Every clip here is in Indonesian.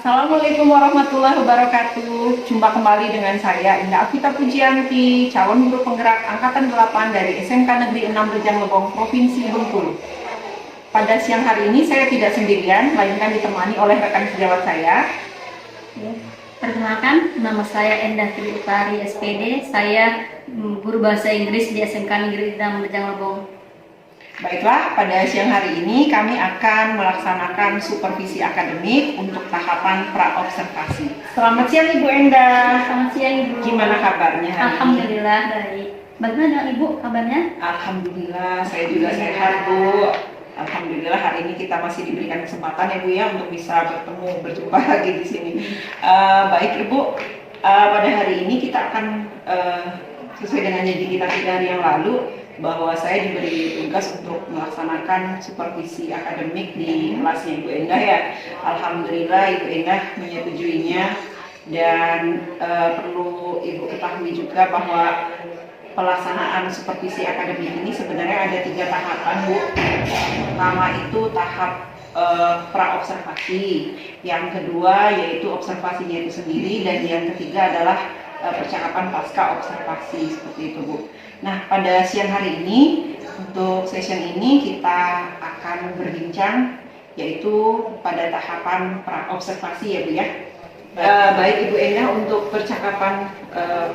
Assalamualaikum warahmatullahi wabarakatuh. Jumpa kembali dengan saya Indah Afita Pujianti, calon guru penggerak angkatan 8 dari SMK Negeri 6 Rejang Lebong, Provinsi Bengkulu. Pada siang hari ini saya tidak sendirian, melainkan ditemani oleh rekan sejawat saya. Perkenalkan, nama saya Endah Tri Utari SPD. Saya guru bahasa Inggris di SMK Negeri 6 Rejang Lebong. Baiklah, pada siang hari ini kami akan melaksanakan supervisi akademik untuk tahapan pra-observasi. Selamat siang Ibu Endah. Selamat siang Ibu. Gimana kabarnya hari ini? Alhamdulillah baik. Bagaimana dengan Ibu kabarnya? Alhamdulillah, saya juga sehat Bu. Alhamdulillah hari ini kita masih diberikan kesempatan ya Bu ya untuk bisa berjumpa lagi di sini. Baik Ibu, pada hari ini kita akan sesuai dengan janji kita 3 hari yang lalu, bahwa saya diberi tugas untuk melaksanakan supervisi akademik di kelasnya Ibu Endah ya. Alhamdulillah Ibu Endah menyetujuinya, dan perlu Ibu ketahui juga bahwa pelaksanaan supervisi akademik ini sebenarnya ada 3 tahapan Bu. Pertama itu tahap pra-observasi, yang kedua yaitu observasinya itu sendiri, dan yang ketiga adalah percakapan pasca observasi, seperti itu Bu. Nah, pada siang hari ini untuk session ini kita akan berbincang yaitu pada tahapan pra-observasi ya Bu ya. Baik Ibu Endah, untuk percakapan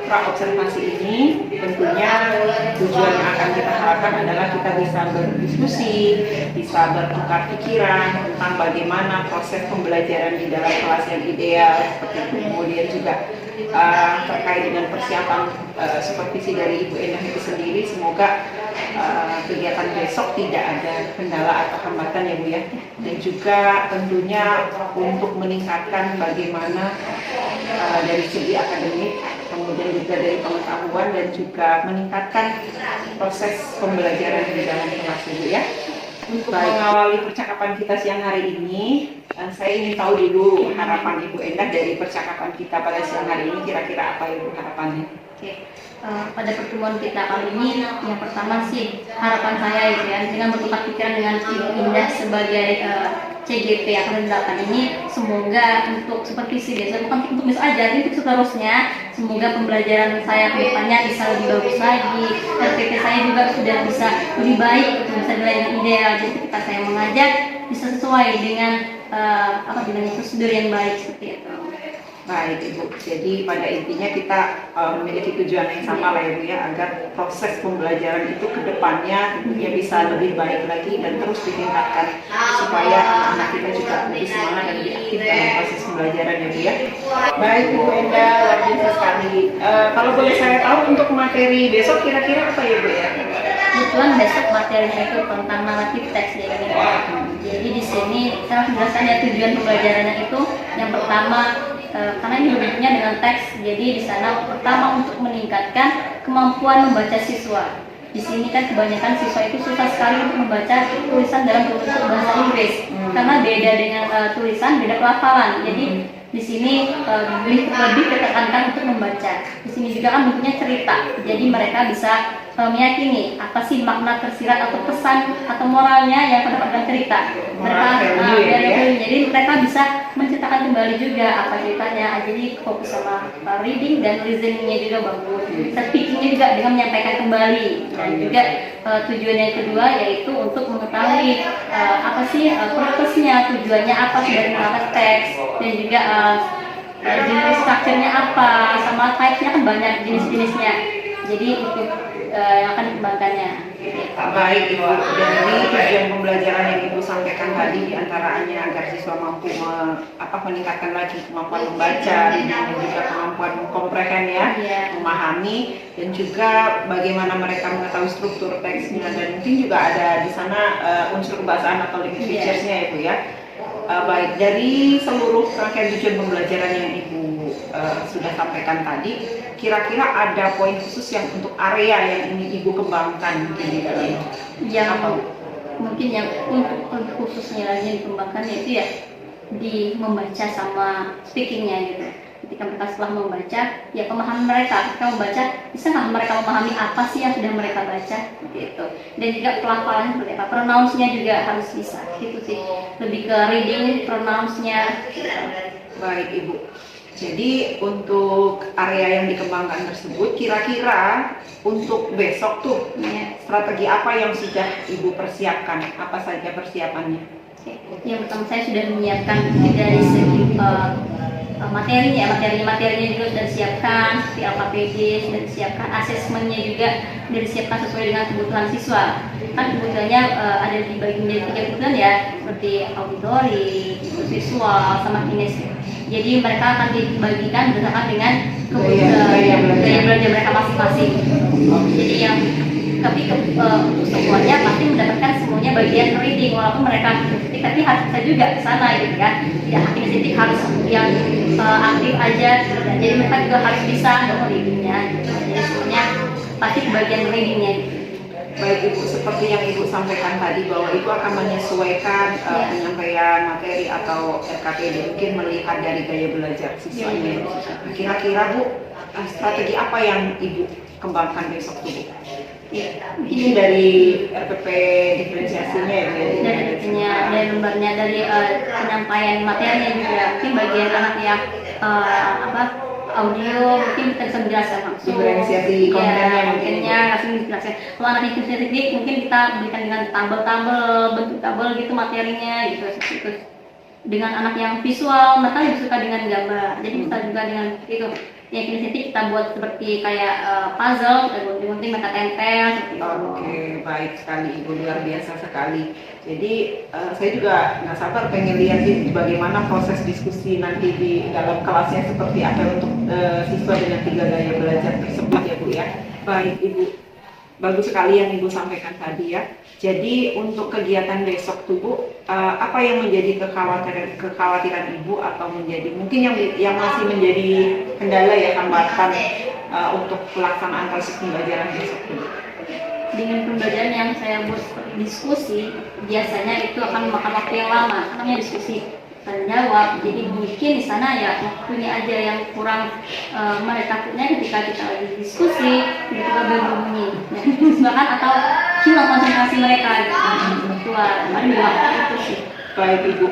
pra-observasi ini tentunya tujuan yang akan kita harapkan adalah kita bisa berdiskusi, bisa bertukar pikiran tentang bagaimana proses pembelajaran di dalam kelas yang ideal, seperti itu. Kemudian juga terkait dengan persiapan supervisi dari Ibu Endah itu sendiri, semoga kegiatan besok tidak ada kendala atau hambatan ya Bu ya. Dan juga tentunya untuk meningkatkan bagaimana dari segi akademik, kemudian juga dari pengetahuan, dan juga meningkatkan proses pembelajaran di dalam kelas Bu ya. Untuk mengawali percakapan kita siang hari ini, saya ingin tahu dulu harapan Ibu Endah dari percakapan kita pada siang hari ini, kira-kira apa Ibu harapannya? Oke. Pada pertemuan kita kali ini, yang pertama sih harapan saya itu ya, dengan bertukar pikiran dengan Ibu Endah sebagai CGP Angkatan 8 ini, semoga untuk supervisi besok, bukan untuk besok aja, tapi untuk seterusnya, semoga pembelajaran saya ke depannya bisa lebih bagus lagi, RPP saya juga sudah bisa lebih baik, bisa nilai yang ideal. Jadi ketika saya mengajar bisa sesuai dengan dengan prosedur yang baik, seperti itu. Baik Ibu, jadi pada intinya kita memiliki tujuan yang sama lah ya Bu ya, agar proses pembelajaran itu ke depannya tentunya bisa lebih baik lagi dan terus ditingkatkan, supaya anak-anak kita juga lebih semangat dan lebih aktif dalam proses pembelajaran ya Bu ya. Baik Ibu Endah, luar biasa sekali. Kalau boleh saya tahu untuk materi besok kira-kira apa ya Bu ya? Kebetulan besok materinya itu tentang naratif teks ya ini. Jadi di sini saya menjelaskan ya tujuan pembelajarannya itu, yang pertama karena ini bentuknya dengan teks, jadi di sana pertama untuk meningkatkan kemampuan membaca siswa. Di sini kan kebanyakan siswa itu susah sekali untuk membaca tulisan dalam bentuk bahasa Inggris, karena beda dengan tulisan, beda pelafalan. Jadi di sini lebih ditekankan untuk membaca. Di sini juga kan bentuknya cerita, jadi mereka bisa meyakini apa sih makna tersirat atau pesan atau moralnya yang terdapat dalam cerita. Jadi mereka bisa menceritakan kembali juga apa ceritanya. Jadi fokus sama reading dan listeningnya juga bagus. Speakingnya juga dengan menyampaikan kembali. Dan juga tujuan yang kedua yaitu untuk mengetahui apa sih purpose-nya, tujuannya apa sih dari menangkap teks, dan juga jenis strukturnya apa, sama type-nya kan banyak jenis-jenisnya. Jadi itu yang akan dikembangkannya. Baik Ibu, dari tujuan pembelajaran yang Ibu sampaikan tadi, diantaranya agar siswa mampu meningkatkan lagi kemampuan membaca, dan juga kemampuan komprehen ya, memahami, dan juga bagaimana mereka mengetahui struktur teksnya, dan mungkin juga ada di sana unsur kebahasaan atau language features-nya ya Bu ya. Baik, dari seluruh rangkaian tujuan pembelajaran yang Ibu sudah sampaikan tadi, kira-kira ada poin khusus yang untuk area yang ingin Ibu kembangkan mungkin di dalam mungkin yang untuk khususnya lagi dikembangkan yaitu ya di membaca sama speakingnya gitu. Ketika mereka setelah membaca, ya pemahaman mereka ketika membaca, bisa nggak mereka memahami apa sih yang sudah mereka baca gitu. Dan juga pelafalan seperti apa, pronouns-nya juga harus bisa gitu sih, lebih ke reading pronouns-nya gitu. Baik Ibu. Jadi untuk area yang dikembangkan tersebut, kira-kira untuk besok tuh Ya. strategi apa yang sudah Ibu persiapkan? Apa saja persiapannya? Oke. Yang pertama saya sudah menyiapkan dari segi materinya juga sudah disiapkan, seperti LKPD sudah disiapkan, asesmennya juga sudah disiapkan sesuai dengan kebutuhan siswa. Kan kebutuhannya ada dibagi menjadi 3 kebutuhan ya, seperti auditori, visual, sama kinesis. Jadi mereka akan dibagikan berdasarkan dengan Gaya belajar mereka masing-masing. Jadi yang untuk semuanya pasti mendapatkan semuanya bagian reading, walaupun mereka kritik tapi harus bisa juga ke sana gitu kan. Tidak kinesis harus yang aktif aja, jadi mereka juga harus bisa untuk readingnya. Jadi semuanya pasti bagian readingnya. Baik Ibu, seperti yang Ibu sampaikan tadi bahwa Ibu akan menyesuaikan penyampaian materi atau RKPD mungkin melihat dari gaya belajar siswanya. Kira-kira Bu, strategi apa yang Ibu kembangkan besok tuh Bu? Ini dari RPP diferensiasinya ya Bu? Dari lembarnya, dari penyampaian materinya juga. Mungkin bagian anak yang audio mungkin kita bisa menjelaskan langsung. Diferensiasi kontennya kontennya langsung dijelaskan. Kalau anak diferensiasi teknik mungkin kita berikan dengan tabel-tabel, bentuk tabel gitu materinya gitu seperti itu. Dengan anak yang visual, mereka lebih suka dengan gambar. Jadi bisa juga dengan itu. Yang kinestetik kita buat seperti kayak puzzle, gunting-gunting mereka tempel seperti itu. Oke, baik sekali Ibu, luar biasa sekali. Jadi saya juga nggak sabar pengen lihat sih bagaimana proses diskusi nanti di dalam kelasnya seperti apa untuk siswa dengan 3 gaya belajar tersebut ya Bu ya. Baik Ibu, bagus sekali yang Ibu sampaikan tadi ya. Jadi untuk kegiatan besok tuh Bu, apa yang menjadi kekhawatiran Ibu atau menjadi mungkin yang masih menjadi kendala ya hambatan untuk pelaksanaan proses pembelajaran besok tuh? Dengan pembelajaran yang saya buat diskusi, biasanya itu akan memakan waktu yang lama, namanya diskusi dan jawab. Jadi mungkin di sana ya waktunya aja yang kurang. Mereka takutnya ketika kita lagi diskusi tiba-tiba berbunyi, bahkan atau hilang konsentrasi mereka gitu. Ada itu sih. Baik Ibu,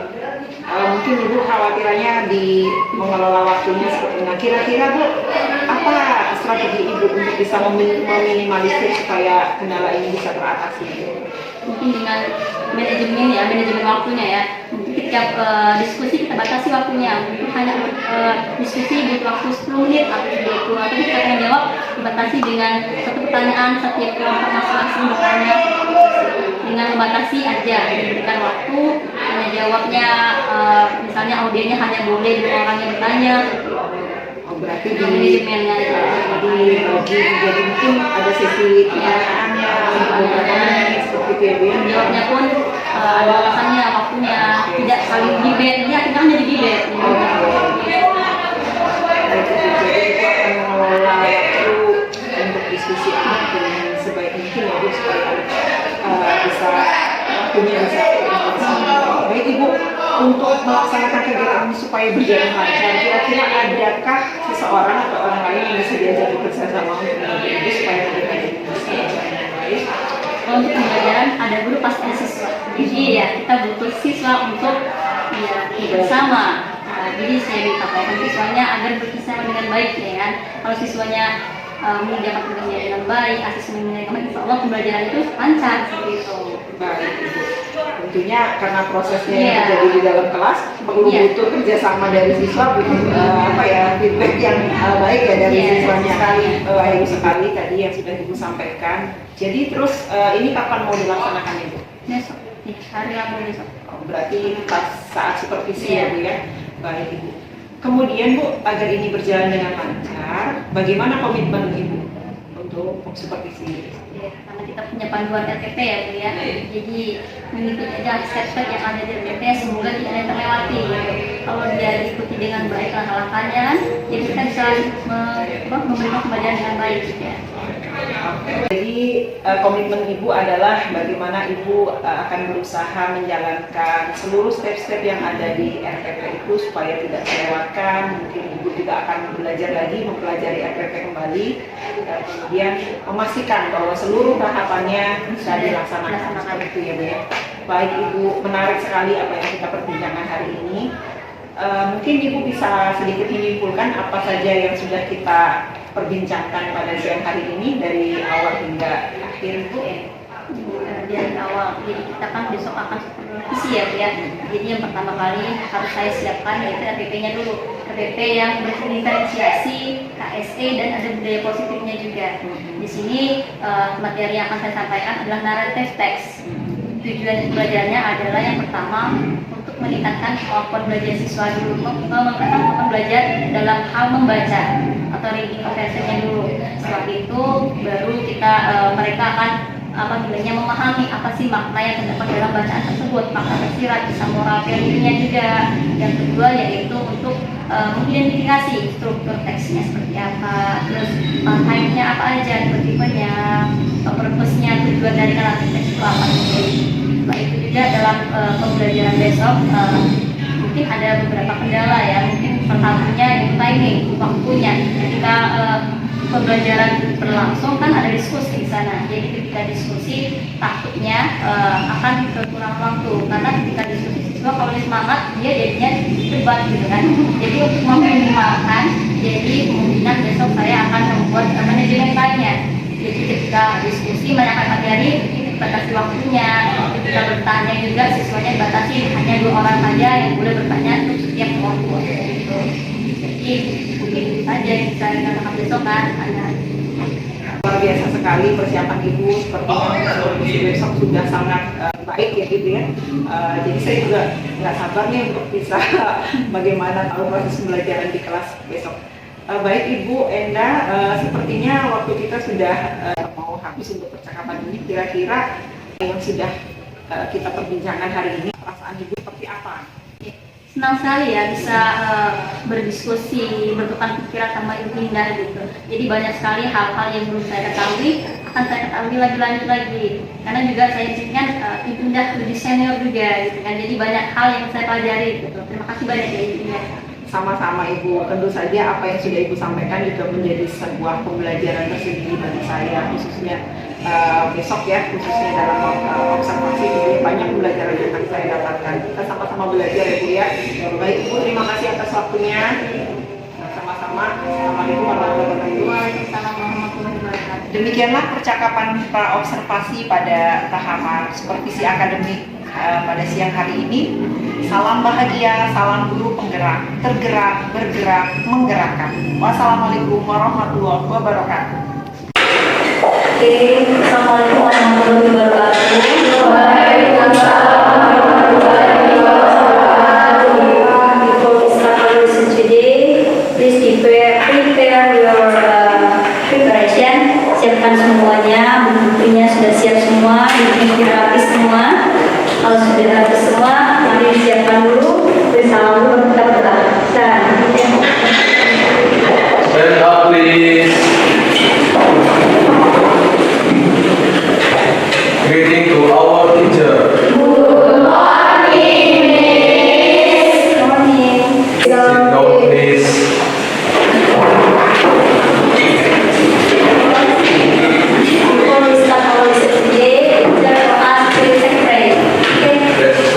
mungkin Ibu khawatirannya di mengelola waktunya seperti ini. Kira-kira Bu, apa strategi Ibu untuk bisa meminimalisir supaya kendala ini bisa teratasi? Mungkin dengan manajemen waktunya ya. Mungkin setiap diskusi kita batasi waktunya. Mungkin hanya diskusi butuh waktu 10 menit atau 20, atau kita akan jawab dibatasi dengan satu pertanyaan setiap kelompok masing-masing bertanya. Dengan membatasi aja, diberikan waktu, hanya jawabnya misalnya audionya hanya boleh 2 orang yang bertanya. Berarti di manajemennya jadi mungkin ada sesi pertanyaannya beberapa menit seperti itu ya Bu ya. Jawabnya pun ada alasannya, waktunya, tidak saling debate. Ini akhirnya kan jadi debate. Jadi akan mengelola waktu untuk diskusi anak dengan sebaik mungkin ya Bu, supaya bisa waktunya bisa bersama. Baik Ibu, untuk melaksanakan kegiatan ini supaya berjalan lancar, kira-kira adakah seseorang atau orang lain yang bisa diajak bekerja sama untuk membantu Ibu supaya kegiatan ini bisa berjalan dengan baik? Kalau untuk pembelajaran ada guru pasti ada siswa. Jadi ya kita butuh siswa untuk ya bersama. Jadi saya minta siswanya agar bekerjasama dengan baik ya kan. Kalau siswanya mengerjakan tugasnya dengan baik, asesmennya dengan baik, insya Allah pembelajaran itu lancar seperti itu. Baik Ibu, tentunya karena prosesnya yang terjadi di dalam kelas perlu butuh kerjasama dari siswa, butuh feedback yang baik ya dari siswanya. Ibu sekali tadi yang sudah Ibu sampaikan. Jadi terus ini kapan mau dilaksanakan Ibu? Besok, hari Rabu besok. Berarti pas saat supervisi ya Bu ya. Baik Ibu. Kemudian Bu, agar ini berjalan dengan lancar, bagaimana komitmen Ibu untuk supervisi? Ya, karena kita punya panduan RPP ya Bu ya. Jadi mengikuti aja step-step yang ada di RPP, semoga tidak ada yang terlewati. Kalau dia diikuti dengan baik langkah-langkahnya, jadi kita bisa memberikan pembelajaran dengan baik ya. Jadi komitmen Ibu adalah bagaimana Ibu akan berusaha menjalankan seluruh step-step yang ada di RPP itu supaya tidak terlewatkan. Mungkin Ibu juga akan belajar lagi, mempelajari RPP kembali, dan kemudian memastikan bahwa seluruh tahapannya bisa dilaksanakan seperti itu ya Bu ya. Baik Ibu, menarik sekali apa yang kita perbincangkan hari ini. Mungkin Ibu bisa sedikit menyimpulkan apa saja yang sudah kita perbincangkan pada siang hari ini dari awal hingga akhir, Bu. Dari awal, jadi kita kan besok akan supervisi ya, Bu ya. Jadi yang pertama kali harus saya siapkan yaitu RPP-nya dulu. RPP yang berdiferensiasi, KSE dan ada budaya positifnya juga. Di sini materi yang akan saya sampaikan adalah narrative text. Tujuan pelajarannya adalah yang pertama untuk meningkatkan kemampuan belajar siswa dulu, meningkatkan kemampuan belajar dalam hal membaca atau reading comprehension-nya dulu. Setelah itu baru kita mereka akan memahami apa sih makna yang terdapat dalam bacaan tersebut, makna tersirat, bisa moral value-nya juga. Yang kedua yaitu untuk mengidentifikasi struktur teksnya seperti apa, terus type-nya apa aja, tipenya, purpose-nya, tujuan dari narrative teks itu apa. Setelah itu juga dalam pembelajaran besok mungkin ada beberapa kendala ya, mungkin pertamanya itu timing, waktunya. Ketika pembelajaran berlangsung kan ada diskusi di sana, jadi ketika diskusi takutnya akan berkurang waktu, karena ketika diskusi siswa kalau semangat dia jadinya debat gitu kan. Jadi untuk meminimalkan, jadi kemungkinan besok saya akan membuat manajemen lainnya. Jadi ketika diskusi menanyakan materi batasi waktunya, ketika bertanya juga siswanya dibatasi hanya 2 orang saja yang boleh bertanya untuk setiap kelompok gitu. Jadi mungkin saja yang bisa dikatakan besok kan ada. Luar biasa sekali persiapan Ibu, sepertinya besok sudah sangat baik ya gitu ya. Jadi saya juga nggak sabar nih untuk bisa bagaimana tahu proses pembelajaran di kelas besok. Baik Ibu Enda, sepertinya waktu kita sudah mau habis untuk percakapan ini. Kira-kira yang sudah kita perbincangkan hari ini, perasaan Ibu seperti apa? Senang sekali ya bisa berdiskusi, bertukar pikiran sama Ibu Indah gitu. Jadi banyak sekali hal-hal yang belum saya ketahui, akan saya ketahui lebih lanjut lagi. Karena juga saya kan Ibu Indah lebih senior juga gitu kan. Jadi banyak hal yang saya pelajari gitu. Terima kasih banyak ya Ibu Indah. Sama-sama Ibu, tentu saja apa yang sudah Ibu sampaikan juga menjadi sebuah pembelajaran tersendiri bagi saya, khususnya besok ya, khususnya dalam observasi itu banyak pembelajaran yang akan saya dapatkan. Kita sama-sama belajar ya Bu ya. Baik Ibu, terima kasih atas waktunya. Sama-sama. Assalamualaikum warahmatullahi wabarakatuh. Demikianlah percakapan pra-observasi pada tahapan supervisi akademik pada siang hari ini. Salam bahagia, salam guru penggerak, tergerak, bergerak, menggerakkan. Wassalamualaikum warahmatullahi wabarakatuh. Oke, assalamualaikum warahmatullahi wabarakatuh. Waalaikumsalam warahmatullahi wabarakatuh. Before we start our lesson today, please prepare your preparation. Siapkan semuanya, buku-bukunya sudah siap semua, buku-bukunya rapi semua. Kalau sudah rapi semua, mari disiapkan dulu. Bersama dulu kita bergerak. Stand up, please. Greeting to our teacher. Good morning, Miss. Good morning. Sit down, please. Before we start our lesson today, teacher ask please pray. Okay. Let's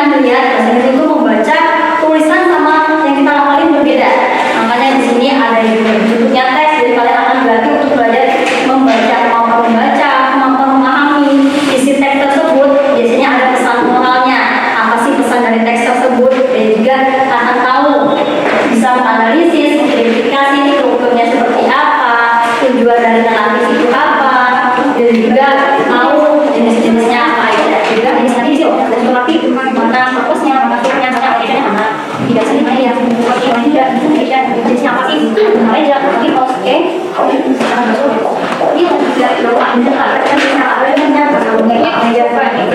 melihat bahasa Inggris itu membaca tulisan sama yang kita hafalin berbeda. Makanya di sini ada bentuknya teks, jadi kalian akan berlatih untuk belajar membaca, kemampuan membaca, kemampuan memahami isi teks tersebut. Biasanya ada pesan moralnya, apa sih pesan dari teks tersebut, dan juga akan tahu bisa menganalisis, mengidentifikasi strukturnya seperti apa, tujuan dari analisis itu apa, dan juga tahu jenis-jenisnya apa aja. Juga jenis analisis dan tetapi mana fokusnya, mana fokusnya, mana aplikasinya, mana tidak sih, mana yang tidak jenisnya apa sih, mana aja. Tapi kalau oke, ini juga lupa mendengar kan bisa ada yang aja ada yang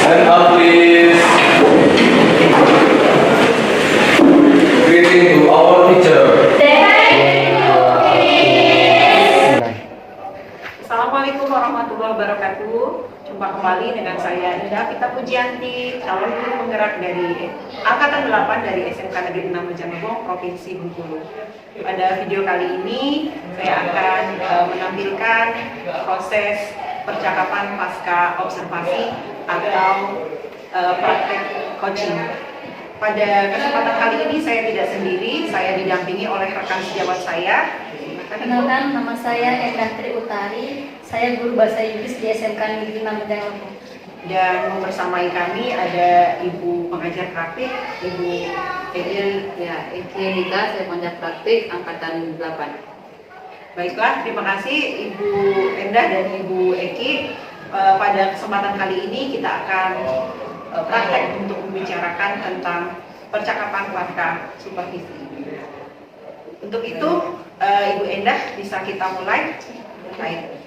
Stand up, please. Greeting to our teacher. Assalamualaikum warahmatullahi wabarakatuh. Jumpa kembali dengan saya Indah Pita Pujianti, calon guru penggerak dari Angkatan 8 dari SMK Negeri 6 Bojonegoro, Provinsi Bengkulu. Pada video kali ini saya akan menampilkan proses percakapan pasca observasi atau praktek coaching. Pada kesempatan kali ini saya tidak sendiri, saya didampingi oleh rekan sejawat saya. Kenalkan, nama saya Endah Tri Utari. Saya guru bahasa Inggris di SMK Negeri 6 Bojonegoro. Dan bersamai kami ada Ibu pengajar praktik, Ibu Eki. Ya, Eki Nika, saya pengajar praktik angkatan 8. Baiklah, terima kasih Ibu Endah dan Ibu Eki. Pada kesempatan kali ini kita akan praktek untuk membicarakan tentang percakapan pasca supervisi. Untuk itu, Ibu Endah bisa kita mulai. Baik.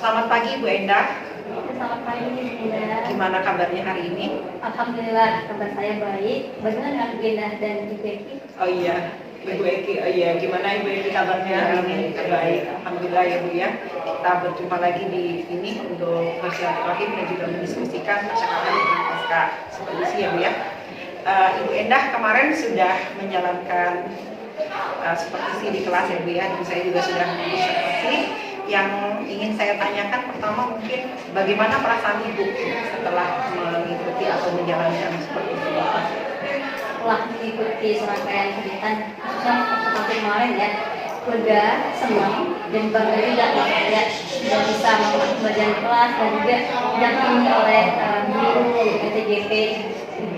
Selamat pagi Ibu Endah. Selamat pagi, Bunda. Gimana kabarnya hari ini? Alhamdulillah, kabar saya baik. Bagaimana dengan Bunda dan Ibu Eki? Oh iya, Ibu Eki. Oh iya, gimana Ibu Eki kabarnya hari ini? Baik, alhamdulillah ya Bu ya. Kita berjumpa lagi di sini untuk bersilaturahim dan juga mendiskusikan percakapan tentang pasca supervisi ya Bu ya. Ibu Endah kemarin sudah menjalankan supervisi di kelas ya Bu ya. Dan saya juga sudah mengobservasi. Yang ingin saya tanyakan pertama mungkin bagaimana perasaan Ibu setelah mengikuti atau menjalankan supervisi? Setelah mengikuti serangkaian kegiatan, khususnya seperti kemarin ya, lega, senang, dan bangga juga ya, sudah bisa melakukan pembelajaran kelas dan juga didampingi oleh guru PTGP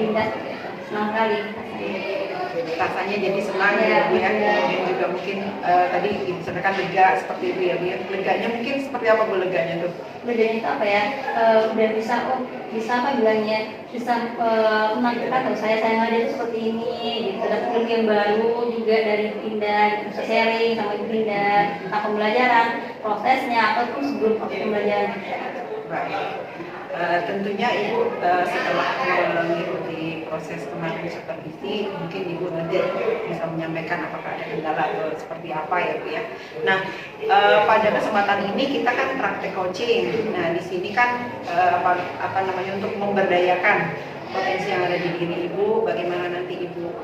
Bindat. Senang sekali Rasanya jadi senang ya Bu ya. Kemudian juga mungkin tadi disampaikan lega seperti itu ya Bu ya. Leganya mungkin seperti apa Bu leganya tuh? Leganya itu apa ya, udah bisa apa bilangnya, bisa menampilkan kalau saya ngajar seperti ini gitu, dapat ilmu yang baru juga dari Bindat, bisa sharing sama Bindat tentang pembelajaran, prosesnya ataupun sebelum proses pembelajaran. Baik. Tentunya Ibu setelah mengikuti proses kemarin supervisi, mungkin Ibu nanti bisa menyampaikan apakah ada kendala atau seperti apa ya Bu ya. Nah, pada kesempatan ini kita kan praktek coaching. Nah, di sini kan apa namanya untuk memberdayakan potensi yang ada di diri Ibu, bagaimana nanti Ibu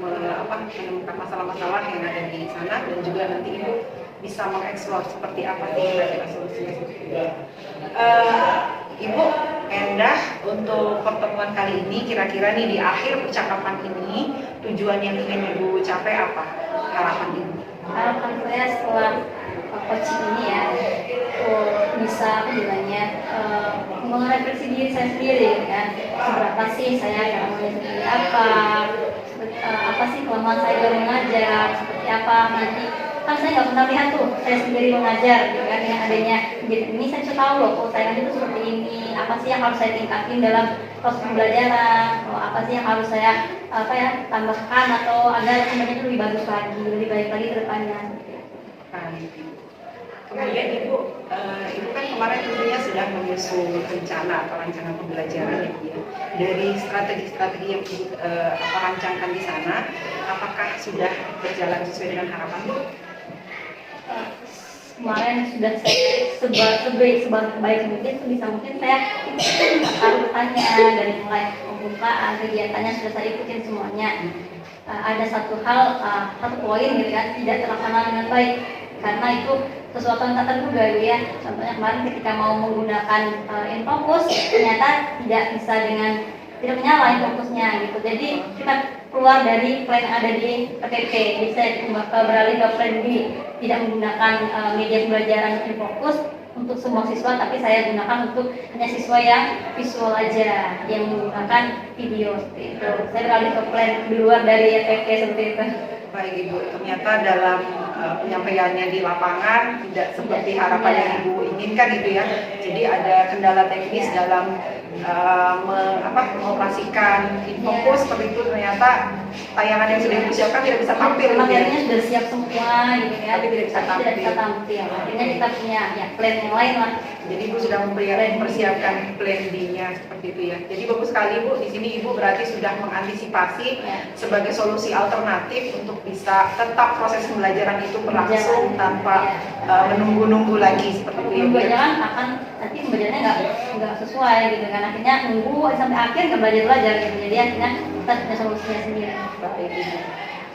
menemukan masalah-masalah yang ada di sana dan juga nanti Ibu bisa mengeksplor seperti apa sih kira-kira solusinya. Ibu Endah, untuk pertemuan kali ini kira-kira nih di akhir percakapan ini tujuan yang ingin Ibu capai apa? Harapan Ibu? Harapan saya setelah coaching ini ya, bisa apa bilangnya, merefleksi diri saya sendiri kan, seberapa sih saya kelemahannya seperti apa sih kelemahan saya dalam mengajar, seperti apa nanti kan saya nggak pernah lihat tuh saya sendiri mengajar gitu kan, dengan adanya ini saya bisa tahu loh, oh saya itu seperti ini, apa sih yang harus saya tingkatin dalam proses pembelajaran, apa sih yang harus saya tambahkan atau agar semuanya itu lebih bagus lagi, lebih baik lagi ke depannya. Baik, Ibu. Kemudian Ibu kan kemarin tentunya sudah menyusun rencana atau rancangan pembelajaran ya. Dari strategi-strategi yang Ibu rancangkan di sana, apakah sudah berjalan sesuai dengan harapan Ibu? Kemarin sudah saya sebaik mungkin sebisa mungkin saya ikutin urutannya dari mulai pembukaan kegiatannya sudah saya ikutin semuanya. Ada satu poin gitu kan tidak terlaksana dengan baik karena itu sesuatu yang tak terduga gitu ya. Contohnya kemarin ketika mau menggunakan infocus ternyata tidak menyala infocusnya gitu. Jadi kita keluar dari plan yang ada di PPP, bisa beralih ke plan B, tidak menggunakan media pembelajaran infocus untuk semua siswa, tapi saya gunakan untuk hanya siswa yang visual aja, yang menggunakan video seperti itu. Saya beralih ke plan di luar dari PPP seperti itu. Baik Ibu, ternyata dalam penyampaiannya di lapangan tidak seperti harapan yang Ibu inginkan gitu ya. Jadi ada kendala teknis dalam mengoperasikan infocus seperti itu, ternyata tayangan yang sudah disiapkan tidak bisa tampil. Materialnya sudah siap semua gitu ya, tapi tidak bisa tampil. Akhirnya kita punya plan yang lain lah. Jadi Ibu sudah mempersiapkan plan B-nya seperti itu ya. Jadi bagus sekali Ibu, di sini Ibu berarti sudah mengantisipasi sebagai solusi alternatif untuk bisa tetap proses pembelajaran itu berlangsung tanpa menunggu-nunggu lagi seperti itu. Jangan akan nanti pembelajarannya nggak sesuai gitu kan, akhirnya nunggu sampai akhir nggak belajar gitu. Jadi akhirnya kita punya solusinya sendiri. Baik Ibu.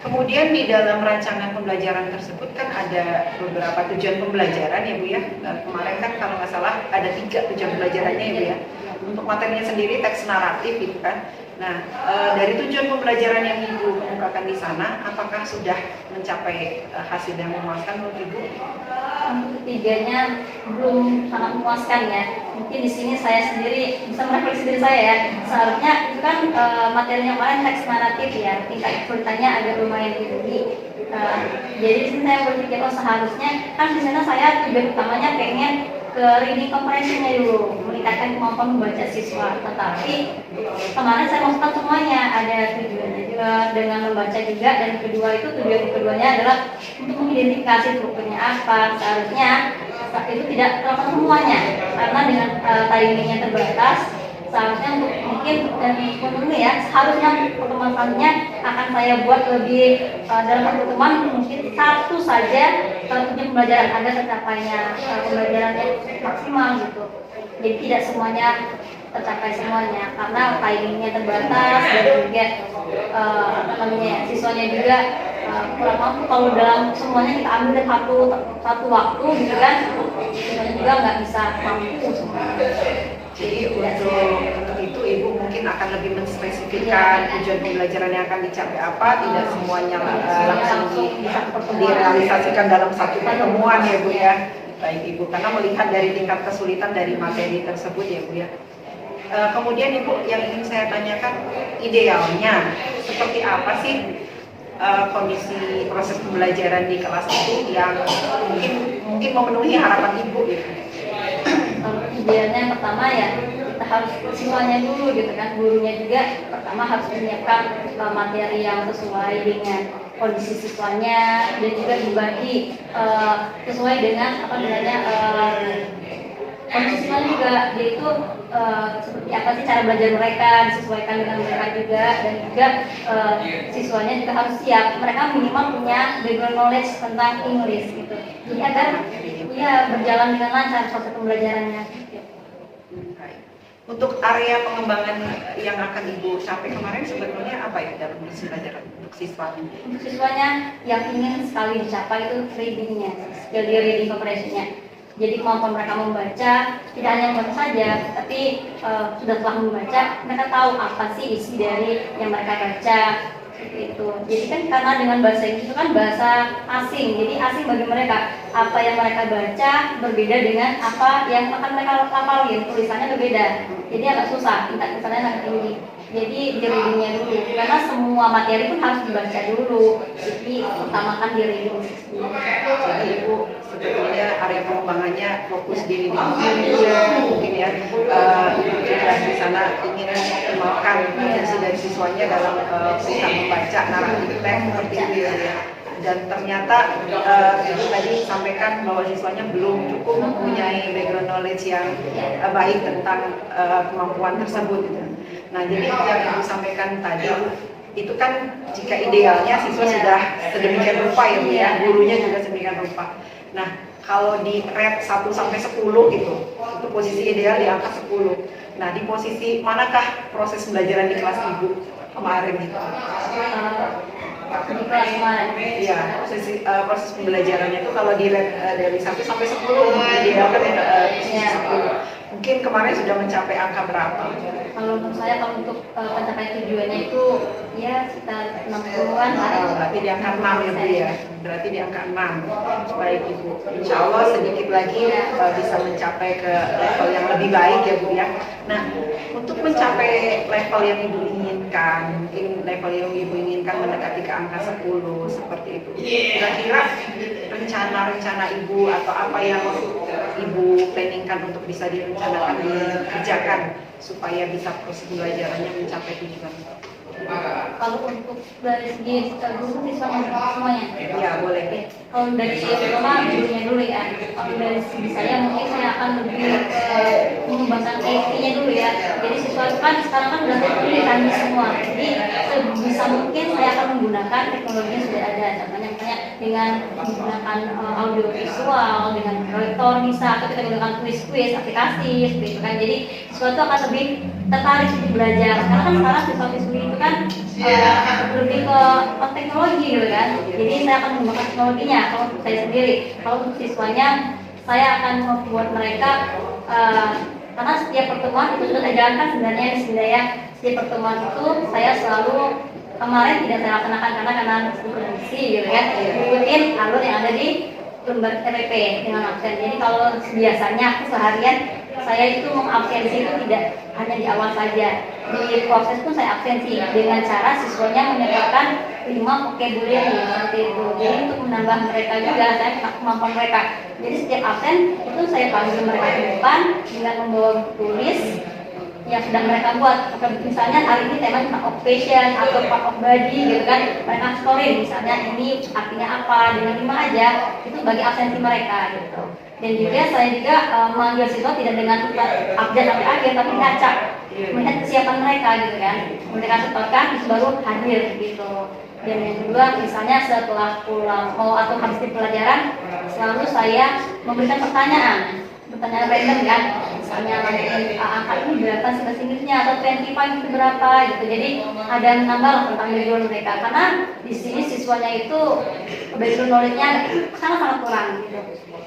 Kemudian di dalam rancangan pembelajaran tersebut kan ada beberapa tujuan pembelajaran ya Bu ya. Kemarin kan kalau nggak salah ada 3 tujuan pembelajarannya ya Bu ya. Untuk materinya sendiri teks naratif gitu kan. Nah, dari tujuan pembelajaran yang Ibu kemukakan di sana, apakah sudah mencapai hasil yang memuaskan menurut Ibu? Untuk ketiganya belum sangat memuaskan ya. Mungkin di sini saya sendiri bisa merefleksi diri saya ya. Seharusnya itu kan materinya kemarin teks naratif ya, tingkat kesulitannya agak lumayan tinggi. Jadi di sini saya berpikir seharusnya kan di sana saya tujuan utamanya pengen ke reading comprehension-nya dulu, meningkatkan kemampuan membaca siswa. Tetapi kemarin saya masukkan semuanya, ada tujuannya juga dengan membaca juga, dan tujuan keduanya adalah untuk mengidentifikasi strukturnya apa. Seharusnya itu tidak terlaksana semuanya karena dengan timingnya terbatas. Seharusnya untuk mungkin ini ya, seharusnya pertemuan selanjutnya akan saya buat lebih dalam pertemuan mungkin satu saja tujuan pembelajaran agar tercapainya pembelajarannya maksimal gitu. Jadi tidak semuanya tercapai semuanya karena timingnya terbatas dan juga siswanya juga kurang mampu. Kalau dalam semuanya kita ambil satu waktu gitu kan, siswanya juga nggak bisa mampu semuanya. Jadi untuk itu Ibu mungkin akan lebih menspesifikkan tujuan pembelajaran yang akan dicapai apa, tidak semuanya langsung direalisasikan dalam satu pertemuan ya Bu ya. Baik Ibu, karena melihat dari tingkat kesulitan dari materi tersebut ya Bu ya. Kemudian Ibu, yang ingin saya tanyakan, idealnya seperti apa sih kondisi proses pembelajaran di kelas itu yang mungkin memenuhi harapan Ibu gitu? Idealnya yang pertama ya kita harus siswanya dulu gitu kan, gurunya juga pertama harus menyiapkan materi yang sesuai dengan kondisi siswanya dan juga dibagi sesuai dengan kondisi siswanya juga, yaitu seperti apa sih cara belajar mereka disesuaikan dengan mereka juga, dan juga siswanya juga harus siap, mereka minimal punya background knowledge tentang English gitu, jadi agar berjalan dengan lancar proses pembelajarannya. Untuk area pengembangan yang akan Ibu capai kemarin sebetulnya apa ya dalam proses pembelajaran untuk siswanya? Untuk siswanya yang ingin sekali dicapai itu readingnya, skill reading comprehension-nya. Jadi kemampuan mereka membaca tidak hanya membaca saja, tapi sudah telah membaca, mereka tahu apa sih isi dari yang mereka baca. Seperti itu. Jadi kan karena dengan bahasa Inggris itu kan bahasa asing, jadi asing bagi mereka. Apa yang mereka baca berbeda dengan apa yang akan mereka hafalin, tulisannya berbeda. Jadi agak susah, tingkat tulisannya sangat tinggi. Jadi di readingnya dulu, karena semua materi pun harus dibaca dulu. Jadi utamakan di reading. Jadi Ibu sebetulnya area pengembangannya fokus di reading mungkin ya. Ibu juga di sana ingin mengoptimalkan potensi dari siswanya dalam bisa membaca naratif teks seperti itu ya. Dan ternyata Ibu tadi sampaikan bahwa siswanya belum cukup mempunyai background knowledge yang baik tentang kemampuan tersebut gitu. Nah, jadi yang Ibu sampaikan tadi itu kan jika idealnya siswa sudah sedemikian rupa ya Bu ya, gurunya juga sedemikian rupa. Nah, kalau di rate 1 sampai 10 gitu, itu posisi ideal di angka 10. Nah, di posisi manakah proses pembelajaran di kelas Ibu kemarin itu? Di kelas kemarin. Iya, proses pembelajarannya itu kalau di rate dari 1 sampai 10 ideal kan posisi 10. Mungkin kemarin sudah mencapai angka berapa? Kalau menurut saya kalau untuk pencapaian tujuannya itu ya sekitar 60-an lah. Berarti di angka 6 ya Bu ya. Berarti di angka 6. Baik Ibu. Insya Allah sedikit lagi bisa mencapai ke level yang lebih baik ya Bu ya. Nah, untuk mencapai level yang Ibu inginkan, mungkin level yang Ibu inginkan mendekati ke angka 10 seperti itu. Kira-kira rencana-rencana Ibu atau apa yang Ibu planningkan untuk bisa direncanakan dikerjakan supaya bisa proses pembelajarannya mencapai tujuan? Kalau untuk dari segi guru siswa semuanya. Ya boleh. Kalau dari segi pertama gurunya dulu ya. Kalau dari segi saya mungkin saya akan lebih mengembangkan IT-nya dulu ya. Jadi siswa kan sekarang kan udah lebih canggih semua. Jadi sebisa mungkin saya akan menggunakan teknologi yang sudah ada. Contohnya misalnya dengan menggunakan audio visual, dengan proyektor bisa, atau kita menggunakan quiz-quiz, aplikasi seperti itu kan. Jadi siswa itu akan lebih tertarik untuk belajar. Karena kan sekarang siswa-siswi itu kan lebih ke teknologi gitu kan. Jadi saya akan menggunakan teknologinya kalau untuk saya sendiri. Kalau untuk siswanya saya akan membuat mereka karena setiap pertemuan itu sudah saya jalankan sebenarnya di sini ya. Setiap pertemuan itu saya selalu kemarin tidak saya laksanakan karena supervisi gitu kan. Ikutin alur yang ada di lembar TPP dengan absen. Jadi kalau biasanya aku seharian saya itu mengabsensi itu tidak hanya di awal saja, di proses pun saya absensi dengan cara siswanya menyertakan 5 vocabulary seperti itu. Jadi untuk menambah mereka juga saya kemampuan mereka. Jadi setiap absen itu saya panggil mereka ke depan dengan membawa tulis yang sedang mereka buat. Misalnya hari ini tema tentang occupation atau part of body gitu kan, mereka story misalnya ini artinya apa dengan 5 aja, itu bagi absensi mereka gitu. Dan juga saya juga memanggil siswa tidak dengan update sampai akhir, tapi ngacak melihat kesiapan mereka gitu kan, mereka setorkan terus baru hadir gitu. Dan yang kedua misalnya setelah pulang atau habis di pelajaran selalu saya memberikan pertanyaan random kan, misalnya angka ini berapa sih bahasa Inggrisnya atau 25 itu berapa gitu. Jadi ada menambah tentang background mereka karena di sini siswanya itu background knowledge-nya sangat kurang gitu.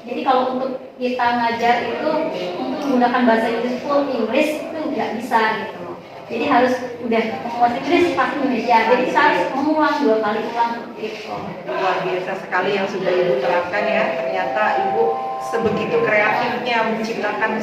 Jadi kalau untuk kita ngajar itu untuk menggunakan bahasa Inggris full English itu nggak bisa gitu. Jadi harus udah bahasa Inggris pasti Indonesia. Jadi kita harus mengulang 2 kali ulang gitu. Luar biasa sekali yang sudah Ibu terapkan ya. Ternyata Ibu sebegitu kreatifnya menciptakan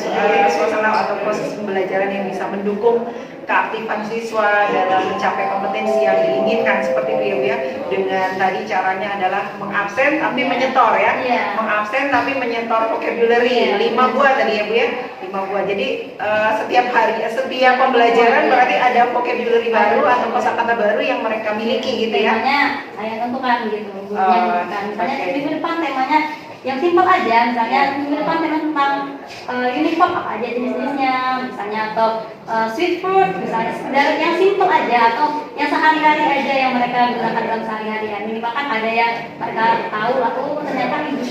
suasana atau proses pembelajaran yang bisa mendukung keaktifan siswa dalam mencapai kompetensi yang diinginkan seperti itu ya Bu ya. Dengan tadi caranya adalah mengabsen tapi menyetor ya. Mengabsen tapi menyetor vocabulary 5 buah tadi ya Bu ya. 5 buah. Jadi setiap hari setiap pembelajaran berarti ada vocabulary baru atau kosakata baru yang mereka miliki gitu ya. Temanya saya tentukan gitu. Misalnya minggu depan temanya yang simpel aja, misalnya minggu depan tema tentang uniform apa aja jenis-jenisnya, misalnya atau sweet fruit, misalnya sekedar yang simpel aja atau yang sehari-hari aja yang mereka gunakan dalam sehari-harian. Minimal kan ada yang mereka tahu lah, oh ternyata ini.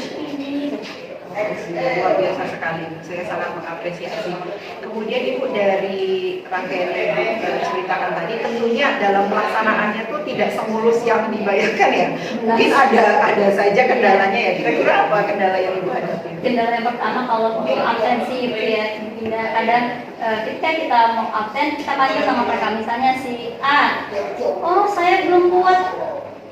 Luar biasa sekali, saya sangat mengapresiasi. Kemudian Ibu dari rangkaian yang Ibu ceritakan tadi, tentunya dalam pelaksanaannya tuh tidak semulus yang dibayangkan ya. Mungkin ada saja kendalanya ya. Kira-kira apa kendala yang Ibu hadapi? kendala yang pertama kalau untuk absensi gitu ya, pindah kadang ketika kita mau absen kita panggil sama mereka, misalnya si A, oh saya belum buat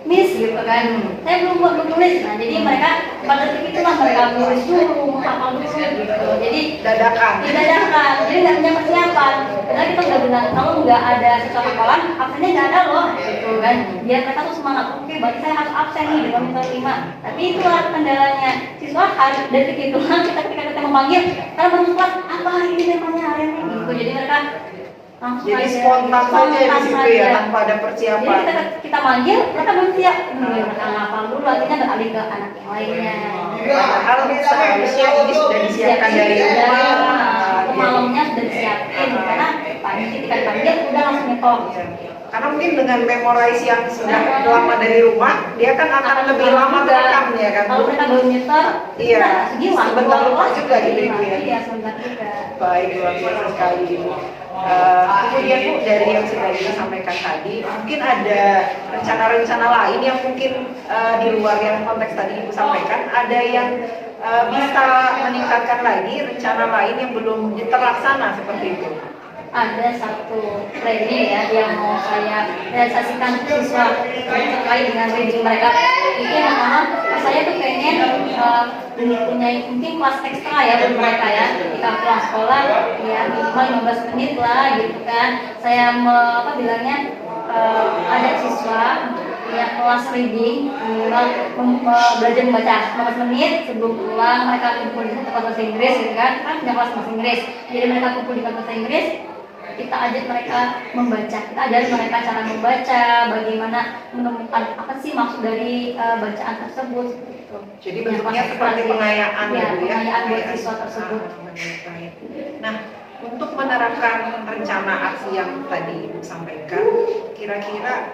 Miss gitu kan, saya belum buat menulis. Nah jadi mereka pada detik itulah mereka menulis dulu, menghafal dulu gitu. Jadi dadakan, jadi nggak punya persiapan. Karena kita udah bilang kalau nggak ada siswa hafalan, absennya nggak ada loh, gitu kan. Biar mereka tuh semangat, oke berarti saya harus absen nih di komputer 5. Tapi itulah kendalanya, siswa harus detik itulah ketika kita memanggil, karena baru kelas apa ini temanya hari ini gitu. Jadi mereka langsung Jadi aja, spontan saja di situ ya, aja. tanpa ada persiapan. Jadi kita manggil, mereka belum siap. Mereka ngapal dulu, akhirnya beralih ke anak yang lainnya. Padahal seharusnya ini sudah disiapkan dari rumah. Malamnya sudah disiapin, karena pagi ketika dipanggil udah langsung nyetok. Karena mungkin dengan memorize yang sudah lama dari rumah, dia kan akan lebih lama terekam ya kan. Kalau mereka belum nyetor, Iya, sebentar lupa juga gitu Ibu ya. Iya, sebentar juga. Baik, luar biasa sekali Ibu. Kemudian Bu, dari yang sudah disampaikan tadi, mungkin ada rencana-rencana lain yang mungkin di luar yang konteks tadi Ibu sampaikan, ada yang bisa meningkatkan lagi rencana lain yang belum terlaksana seperti itu. Ada satu training ya yang mau saya realisasikan siswa terkait dengan reading mereka. Itu yang pertama, saya tuh pengen punya mungkin kelas ekstra ya buat mereka ya. Ketika pulang sekolah ya minimal 15 menit lah gitu kan. Saya bilangnya ada siswa punya kelas reading minimal belajar membaca 15 menit sebelum pulang. Mereka kumpul di tempat bahasa Inggris gitu kan punya kelas bahasa Inggris, jadi mereka kumpul di bahasa Inggris, kita ajak mereka membaca, kita ajarin mereka cara membaca, bagaimana menemukan apa sih maksud dari bacaan tersebut gitu. Jadi bentuknya seperti pengayaan ya, Bu ya. pengayaan buat siswa tersebut. Nah, untuk menerapkan rencana aksi yang tadi Ibu sampaikan, kira-kira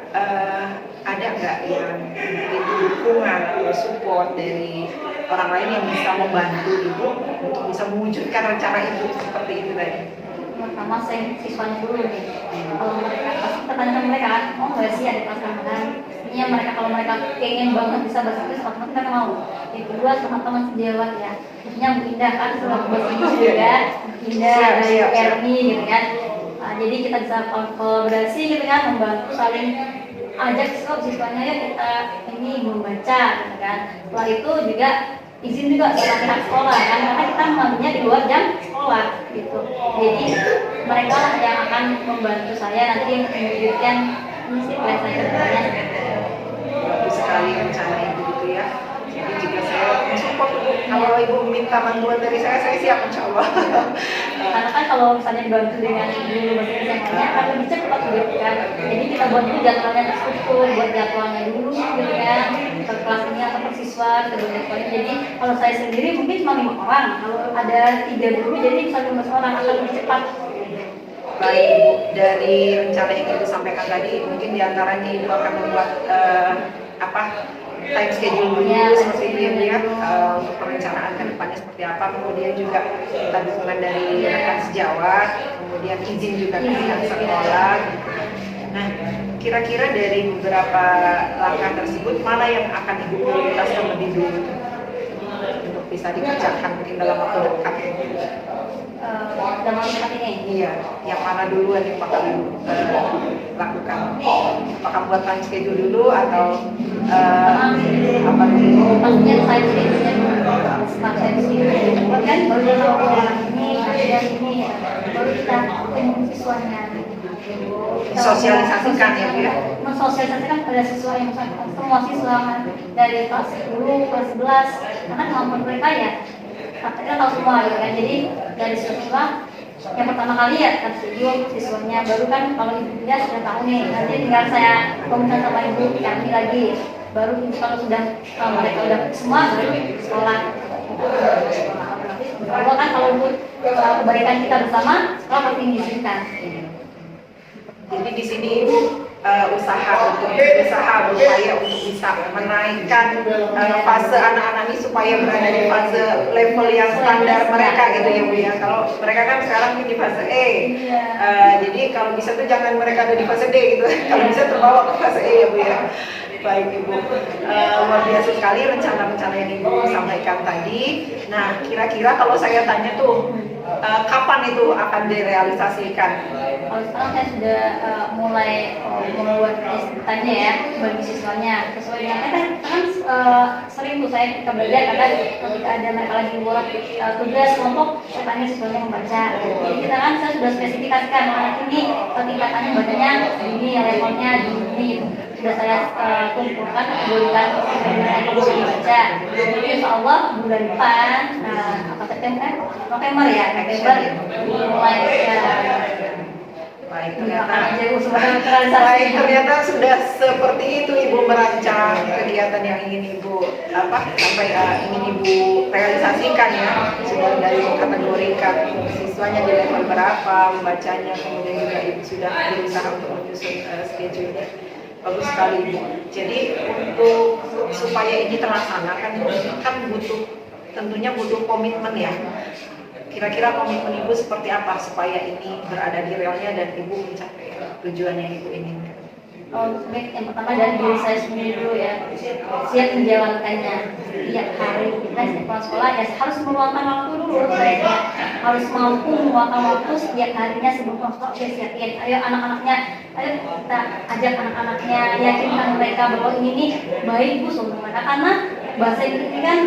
ada nggak yang mungkin dukungan atau support dari orang lain yang bisa membantu Ibu untuk bisa mewujudkan rencana itu seperti itu tadi? Pertama saya siswanya dulu nih, kalau mereka pasti kita tanya mereka kan, mau nggak sih ada kelas tambahan? Pastinya mereka kalau mereka pengen banget bisa bahasa Inggris, otomatis mereka mau. Yang kedua teman-teman sejawat ya, maksudnya Bu Indah kan selalu bahasa Inggris juga, Indah dari Ermi gitu kan. Nah, jadi kita bisa kolaborasi gitu kan, membantu saling ajak siswanya ya kita ini membaca gitu kan. Setelah itu juga izin juga sama pihak sekolah kan, karena kita mengambilnya di luar jam sekolah gitu. Jadi mereka lah yang akan membantu saya nanti mewujudkan misi saya kedepannya. Bagus sekali rencana Ibu gitu ya. Jadi jika saya mensupport kalau Ibu minta bantuan dari saya siap insya Allah. Karena kan kalau misalnya dibantu dengan guru bahasa Inggris yang lainnya akan lebih cepat gitu kan. Jadi kita buat dulu jadwalnya terstruktur, buat jadwalnya dulu gitu kan. Per kelas ini atau per siswa kita buat jadwalnya. Jadi kalau saya sendiri mungkin cuma 5 orang, kalau ada 3 guru jadi bisa 15 orang akan lebih cepat. Baik Ibu, dari rencana yang Ibu sampaikan tadi, mungkin diantaranya Ibu akan membuat time schedule dulu seperti itu ya Bu ya, untuk perencanaan ke depannya seperti apa, kemudian juga minta dukungan dari rekan sejawat, kemudian izin juga ke pihak sekolah gitu. Nah, kira-kira dari beberapa langkah tersebut mana yang akan Ibu prioritaskan lebih dulu untuk bisa dikerjakan mungkin dalam waktu dekat? Dalam dekat ini. Iya, yang mana duluan yang bakal Ibu lakukan? Apakah buat time schedule dulu atau apa dulu? Maksudnya saya sendiri setelah saya sendiri kan baru dia tahu orang ini ada ini baru kita ketemu siswanya. Sosialisasikan ya Bu ya? Mensosialisasikan pada siswa yang semua siswa kan dari kelas 10, kelas 11 karena kemampuan mereka ya kita tahu semua gitu kan. Jadi dari siswa yang pertama kali ya kan siswanya baru kan kalau ibu tidak sudah tahu nih, nanti tinggal saya komunikasi sama ibu kami lagi baru kalau sudah mereka udah semua baru sekolah. Kalau kan kalau untuk kebaikan kita bersama sekolah pasti diizinkan. Jadi di sini usaha berupaya untuk bisa menaikkan fase anak-anak ini supaya berada di fase level yang standar mereka gitu ya Bu ya. Kalau mereka kan sekarang di fase E, jadi kalau bisa tuh jangan mereka ada di fase D gitu. Kalau bisa terbawa ke fase E ya Bu ya. Baik Ibu, luar biasa sekali rencana-rencana yang Ibu sampaikan tadi. Nah, kira-kira kalau saya tanya tuh, kapan itu akan direalisasikan? Kalau sekarang saya sudah mulai membuat listannya ya bagi siswanya sesuai dengan kan sering tuh saya ketika belajar kadang ketika ada mereka lagi buat tugas kelompok saya tanya siswanya membaca. Jadi kita kan saya sudah spesifikasikan anak ini tingkatannya bacanya ini levelnya di ini sudah saya kumpulkan berikan bisa dibaca. Jadi insya Allah bulan depan apa September November ya November mulai Baik, ternyata sudah seperti itu Ibu merancang kegiatan yang ingin Ibu sampai ingin Ibu realisasikan ya. Sudah dari mengkategorikan siswanya di level berapa, membacanya, kemudian juga Ibu sudah berusaha untuk menyusun schedule-nya. Bagus sekali Ibu. Jadi untuk supaya ini terlaksana kan tentunya butuh komitmen ya. Kira-kira komitmen Ibu seperti apa supaya ini berada di realnya dan Ibu mencapai tujuan yang Ibu inginkan? Yang pertama dari diri saya sendiri dulu ya, siap menjalankannya. Tiap hari kita setelah sekolah ya harus meluangkan waktu dulu, saya harus mampu meluangkan waktu setiap harinya sebelum sekolah. Siapin, ayo anak-anaknya, ayo kita ajak anak-anaknya, yakinkan mereka bahwa ini nih baik Bu untuk mereka karena bahasa Inggris ini kan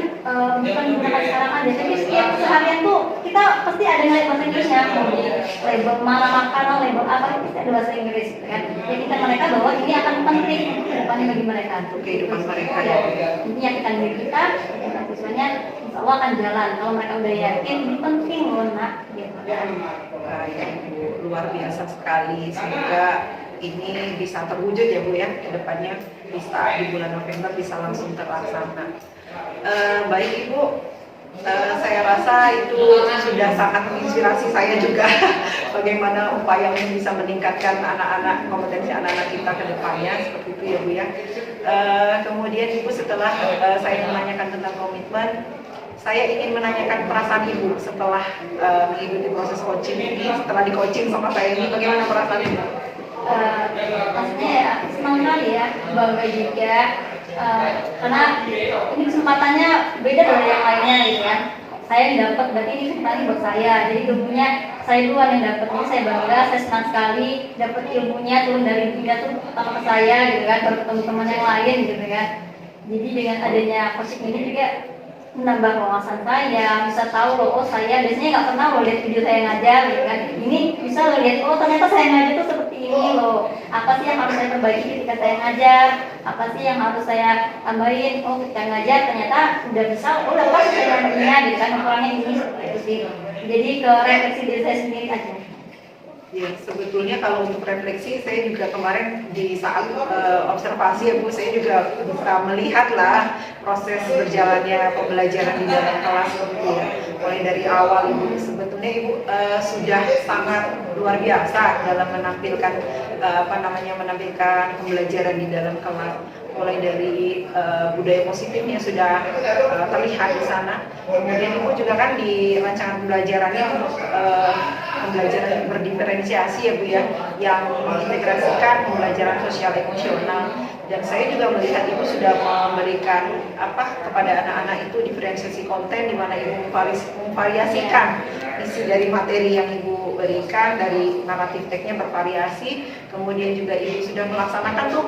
bukan digunakan sekarang aja, tapi setiap seharian tuh kita pasti ada nilai bahasa Inggrisnya, mau di label mana makanan, label apa itu pasti ada bahasa Inggris, kan? Yakinkan mereka bahwa ini akan penting untuk kedepannya bagi mereka, untuk kehidupan mereka. Ya. Ini yakinkan diri kita, dan siswanya insya Allah akan jalan. Kalau mereka udah yakin, ini penting loh nak. Gitu. Ibu luar biasa sekali, semoga ini bisa terwujud ya Bu ya, kedepannya bisa di bulan November bisa langsung terlaksana. Baik Ibu, saya rasa itu sudah sangat menginspirasi saya juga bagaimana upaya yang bisa meningkatkan kompetensi anak-anak kita ke depannya, seperti itu ya Bu ya. Kemudian Ibu setelah saya menanyakan tentang komitmen, saya ingin menanyakan perasaan Ibu setelah mengikuti proses coaching ini, setelah di coaching sama saya ini, bagaimana perasaan Ibu? Pastinya ya senang sekali ya, bangga juga karena ini kesempatannya beda dari yang lainnya gitu kan. Saya yang dapat, berarti ini kesempatan buat saya. Jadi ilmunya saya duluan yang dapat, ini saya bangga, saya senang sekali dapat ilmunya turun dari dunia tuh pertama ke saya gitu kan, baru ketemu teman yang lain gitu kan. Jadi dengan adanya coaching ini juga menambah wawasan saya, bisa tahu loh, oh saya biasanya nggak pernah loh lihat video saya ngajar gitu kan. Ini bisa loh lihat, oh ternyata saya ngajar tuh seperti ini loh. Apa sih yang harus saya perbaiki ketika saya ngajar? Apa sih yang harus saya tambahin? Oh ketika ngajar ternyata udah bisa, oh udah pas saya ngajarnya gitu kan, kurangnya ini seperti itu sih. Jadi ke refleksi diri saya sendiri aja. Ya, sebetulnya kalau untuk refleksi, saya juga kemarin di saat observasi ya Bu, saya juga bisa melihat lah proses berjalannya pembelajaran di dalam kelas gitu ya. Mulai dari awal Ibu, sebetulnya Ibu sudah sangat luar biasa dalam menampilkan menampilkan pembelajaran di dalam kelas. Mulai dari budaya positifnya sudah terlihat di sana. Kemudian Ibu juga kan di rancangan pembelajarannya untuk pembelajaran yang berdiferensiasi ya Bu ya, yang mengintegrasikan pembelajaran sosial emosional. Dan saya juga melihat Ibu sudah memberikan kepada anak-anak itu diferensiasi konten di mana Ibu memvariasikan isi dari materi yang Ibu berikan, dari naratif teksnya bervariasi. Kemudian juga Ibu sudah melaksanakan tuh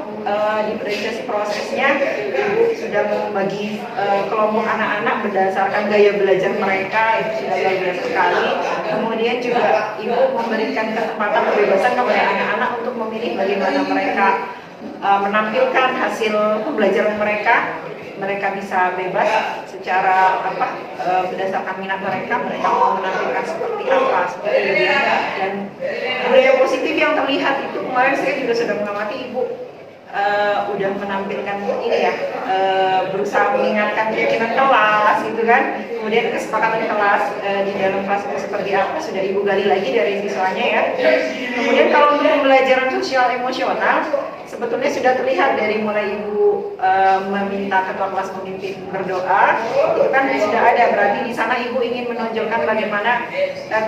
diferensiasi prosesnya. Ibu sudah membagi kelompok anak-anak berdasarkan gaya belajar mereka, itu sudah luar biasa sekali. Kemudian juga Ibu memberikan kesempatan kebebasan kepada anak-anak untuk memilih bagaimana mereka menampilkan hasil pembelajaran mereka. Mereka bisa bebas secara berdasarkan minat mereka mau menampilkan seperti apa, seperti ini. Dan budaya positif yang terlihat itu kemarin saya juga sudah mengamati Ibu udah menampilkan ini ya, berusaha mengingatkan keyakinan kelas gitu kan. Kemudian kesepakatan kelas di dalam kelas itu seperti apa sudah Ibu gali lagi dari siswanya ya. Kemudian kalau untuk pembelajaran sosial emosional sebetulnya sudah terlihat dari mulai Ibu meminta ketua kelas memimpin berdoa, itu kan sudah ada, berarti di sana Ibu ingin menonjolkan bagaimana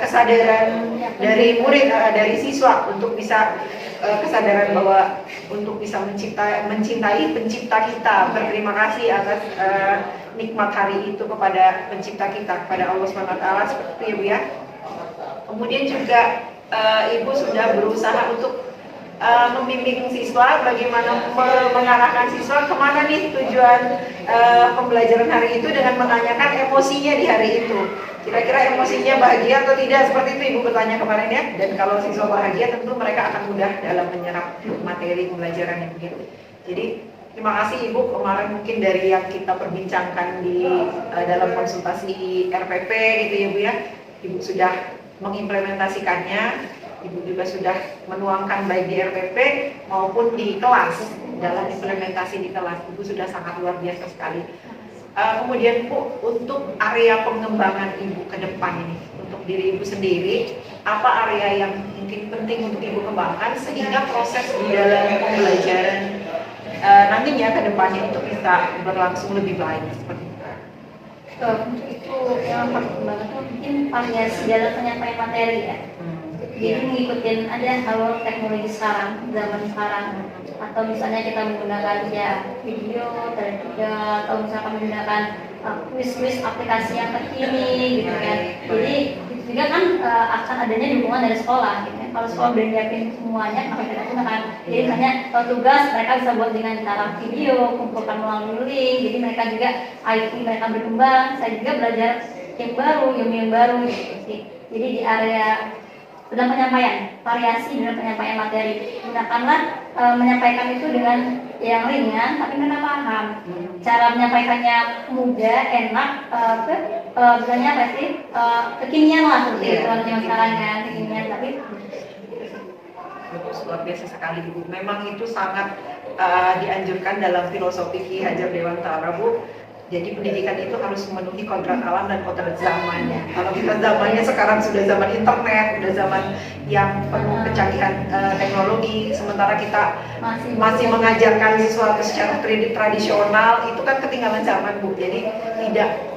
kesadaran dari murid, dari siswa untuk bisa kesadaran bahwa untuk bisa mencintai pencipta kita. Berterima kasih atas nikmat hari itu kepada pencipta kita, kepada Allah SWT, seperti itu ya Bu ya. Kemudian juga Ibu sudah berusaha untuk membimbing siswa, bagaimana mengarahkan siswa kemana nih tujuan pembelajaran hari itu dengan menanyakan emosinya di hari itu. Kira-kira emosinya bahagia atau tidak, seperti itu Ibu bertanya kemarin ya. Dan kalau siswa bahagia tentu mereka akan mudah dalam menyerap materi pembelajaran yang begitu. Jadi terima kasih Ibu, kemarin mungkin dari yang kita perbincangkan di dalam konsultasi RPP gitu ya Bu ya, Ibu sudah mengimplementasikannya, Ibu juga sudah menuangkan baik di RPP maupun di kelas, dalam implementasi di kelas, Ibu sudah sangat luar biasa sekali. Kemudian Bu, untuk area pengembangan Ibu ke depan ini, untuk diri Ibu sendiri, apa area yang mungkin penting untuk Ibu kembangkan sehingga proses di dalam pembelajaran nantinya ke depannya itu bisa berlangsung lebih baik seperti itu? Untuk itu yang perkembangan itu mungkin variasi dalam penyampaian materi ya. Jadi mengikuti ada halo teknologi sekarang, zaman sekarang, atau misalnya kita menggunakan ya video, tutorial, atau misalkan menggunakan quiz-quiz aplikasi yang terkini gitu kan. Jadi itu juga kan akan adanya dukungan dari sekolah gitu kan. Kalau sekolah udah nyiapin semuanya, maka kita gunakan. Jadi misalnya tugas mereka bisa buat dengan cara video, kumpulkan melalui link. Jadi mereka juga IT mereka berkembang. Saya juga belajar yang baru, ilmu yang baru gitu sih. Jadi di area dalam penyampaian, variasi dalam penyampaian materi. Gunakanlah menyampaikan itu dengan yang ringan, tapi mereka paham. Cara menyampaikannya mudah, enak, misalnya apa sih, kekinian lah seperti itu. Zaman sekarang kan kekinian, tapi luar biasa sekali Bu. Memang itu sangat dianjurkan dalam filosofi Ki Hajar Dewantara Bu. Jadi pendidikan itu harus memenuhi kodrat alam dan kodrat zamannya. Kalau kita zamannya sekarang sudah zaman internet, sudah zaman yang penuh kecanggihan teknologi, sementara kita masih mengajarkan sesuatu secara tradisional, itu kan ketinggalan zaman Bu. Jadi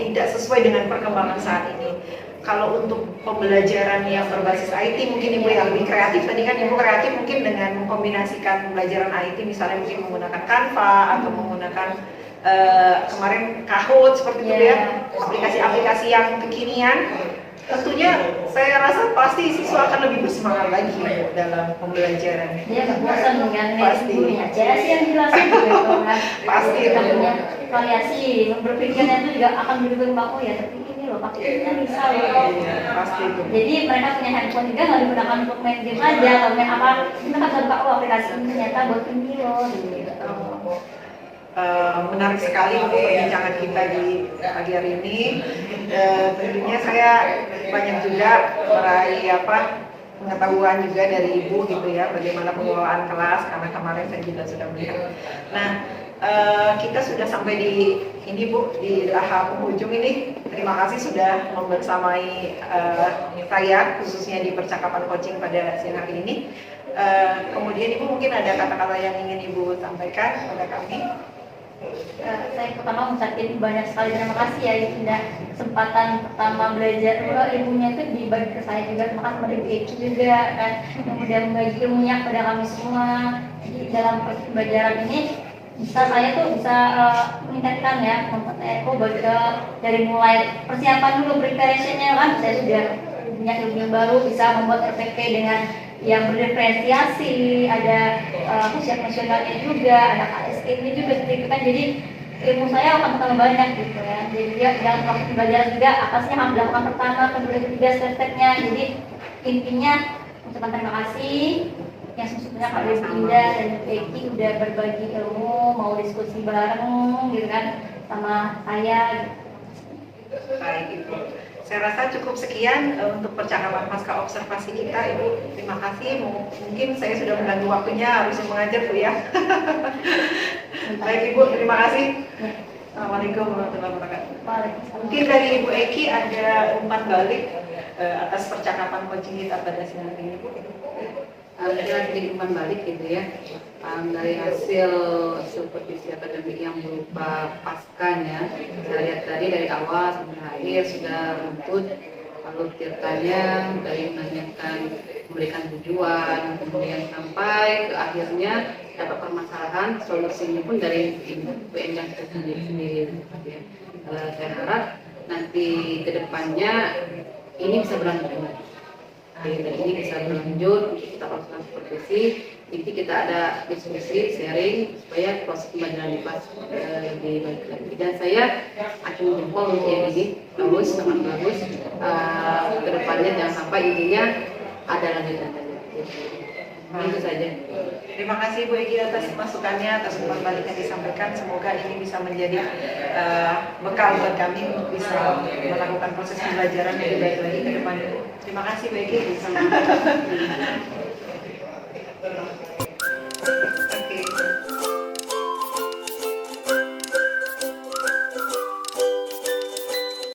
tidak sesuai dengan perkembangan saat ini. Kalau untuk pembelajaran yang berbasis IT, mungkin Ibu yang lebih kreatif. Tadi kan Ibu kreatif mungkin dengan mengkombinasikan pembelajaran IT, misalnya mungkin menggunakan Canva atau menggunakan kemarin Kahoot seperti itu ya, aplikasi-aplikasi yang kekinian. Tentunya saya rasa pasti siswa akan lebih bersemangat lagi dalam pembelajaran. dia nggak bosan dengan Pasti. gurunya aja sih yang jelasin gitu kan. Pasti Kita itu. punya variasi, berpikirnya itu juga akan berkembang. Oh ya, tapi ini loh pakainya bisa loh. Iya, pasti itu. Jadi mereka punya handphone juga nggak digunakan untuk main game aja atau main apa. Mereka bisa buka, oh aplikasi ini ternyata buat ini loh gitu. Menarik sekali untuk perbincangan kita di pagi hari ini. Tentunya saya banyak juga meraih pengetahuan juga dari Ibu gitu ya, bagaimana pengelolaan kelas, karena kemarin saya juga sudah melihat. Nah, kita sudah sampai di ini Bu, di tahap penghujung ini. Terima kasih sudah membersamai saya khususnya di percakapan coaching pada siang hari ini. Kemudian Ibu mungkin ada kata-kata yang ingin Ibu sampaikan kepada kami. Saya pertama mengucapkan banyak sekali terima kasih ya Ibu, sudah kesempatan pertama belajar ilmunya itu dibagi ke saya juga. Terima kasih kepada Ibu Eki juga kan yang sudah membagi ilmunya kepada kami semua. Jadi dalam proses pembelajaran ini saya tuh bisa meningkatkan ya aku dari mulai persiapan dulu preparationnya kan, saya sudah punya ilmu yang baru, bisa membuat RPP dengan yang berdiferensiasi, ada ujian nasionalnya juga, ada KSK-nya juga seperti itu kan. Jadi ilmu saya akan bertambah banyak gitu ya. Jadi dalam proses pembelajaran juga atasnya harus dilakukan pertama, kedua, ketiga step-stepnya. Jadi intinya ucapan terima kasih yang sesungguhnya Kak Dinda dan Becky udah berbagi ilmu, mau diskusi bareng gitu kan sama saya. Baik Ibu, saya rasa cukup sekian untuk percakapan pasca observasi kita Ibu. Terima kasih, mungkin saya sudah mengganggu waktunya, harus mengajar Bu ya. Baik Ibu, terima kasih. Assalamualaikum warahmatullahi wabarakatuh. Mungkin dari Ibu Eki ada umpan balik atas percakapan coaching kita pada siang hari ini Bu. Kita sedikit umpan balik gitu ya, dari hasil supervisi akademik yang berupa paskan ya, kita lihat tadi dari awal sampai akhir sudah runtut Lalu tirtanya dari menanyakan, memberikan tujuan, kemudian sampai ke akhirnya dapat permasalahan, solusinya pun dari BM yang sendiri. Ya. Saya harap nanti ke depannya ini bisa berlanjut. Dan ini bisa berlanjut, kita lakukan supervisi, nanti kita ada diskusi, sharing, supaya proses pembelajaran di kelas lebih baik lagi. Dan saya akan jempol untuk yang ini, bagus, sangat bagus. Kedepannya jangan sampai intinya ada lanjutan. Itu saja. Terima kasih Bu Egi atas masukannya, atas umpan balik yang disampaikan. Semoga ini bisa menjadi bekal buat kami untuk bisa melakukan proses pembelajaran yang lebih baik lagi ke depan. Terima kasih Bu Egi.